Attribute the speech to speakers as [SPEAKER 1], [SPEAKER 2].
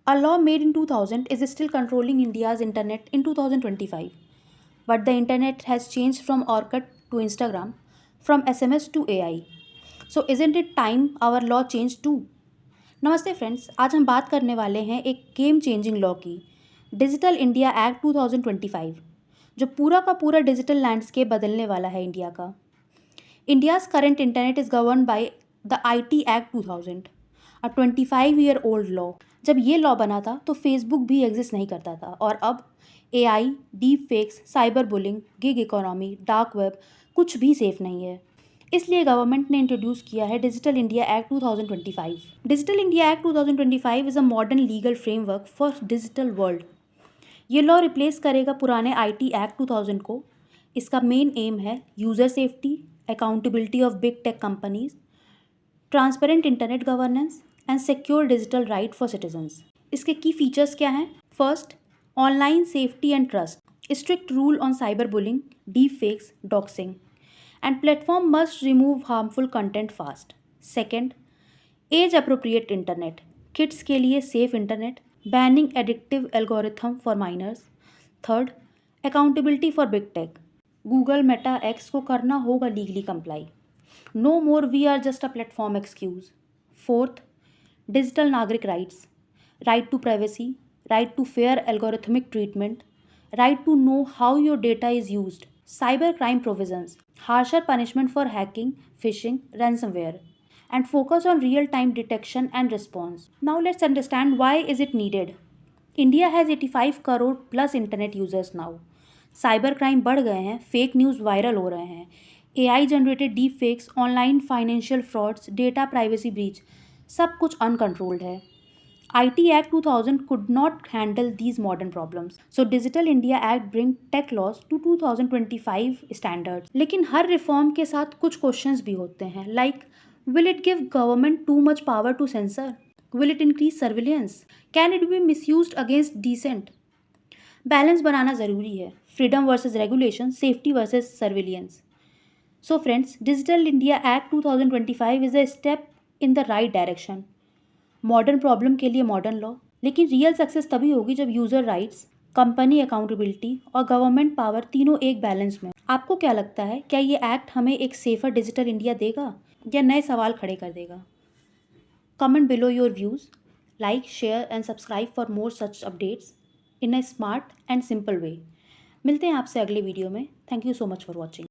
[SPEAKER 1] A law made in 2000 is still controlling India's internet in 2025. But the internet has changed from Orkut to Instagram, from SMS to AI. So isn't it time our law changed too? नमस्ते friends, आज हम बात करने वाले हैं एक game changing law की, digital India act 2025, जो पूरा का पूरा डिजिटल लैंडस्केप बदलने वाला है इंडिया का। India's current internet is govern by the IT act 2000, a 25-year-old law. जब ये लॉ बना था तो फेसबुक भी एग्जिस्ट नहीं करता था, और अब AI, deep fakes, cyber bullying, gig economy, dark web कुछ भी सेफ नहीं है। इसलिए गवर्नमेंट ने इंट्रोड्यूस किया है digital India act 2025। Digital India act 2025 is a modern legal framework for digital world. ये लॉ रिप्लेस करेगा पुराने IT एक्ट 2000 को। इसका मेन एम है user safety, accountability of big tech companies, transparent internet governance and secure digital right for citizens. इसके की features क्या हैं? First, online safety and trust, strict rule on cyber bullying, deep fakes, doxing, and platform must remove harmful content fast. Second, age appropriate internet, kids के लिए safe internet, banning addictive algorithm for minors. Third, accountability for big tech, Google, Meta, X को करना होगा legally comply. No more we are just a platform excuse. Fourth, digital नागरिक rights, right to privacy, right to fair algorithmic treatment, right to know how your data is used, cyber crime provisions, harsher punishment for hacking, phishing, ransomware, and focus on real-time detection and response. Now let's understand why is it needed. India has 85 crore plus internet users now. Cyber crime बढ़ गए हैं, fake news viral हो रहे हैं, AI generated deep fakes, online financial frauds, data privacy breach, सब कुछ uncontrolled है। IT Act 2000 could not handle these modern problems. So Digital India Act bring tech laws to 2025 standards. लेकिन हर reform के साथ कुछ क्वेश्चंस भी होते हैं, like will it give government too much power to censor? Will it increase surveillance? Can it be misused against dissent? Balance बनाना ज़रूरी है, freedom versus regulation, safety versus surveillance. So friends, digital India act 2025 is a step in the right direction. Modern problem के लिए modern law, लेकिन real success तभी होगी जब user rights, company accountability और गवर्नमेंट पावर तीनों एक बैलेंस में। आपको क्या लगता है, क्या ये एक्ट हमें एक सेफर डिजिटल इंडिया देगा या नए सवाल खड़े कर देगा? Comment below your views, like, share and subscribe for more such updates in a smart and simple way. मिलते हैं आपसे अगले वीडियो में। Thank you so much for watching.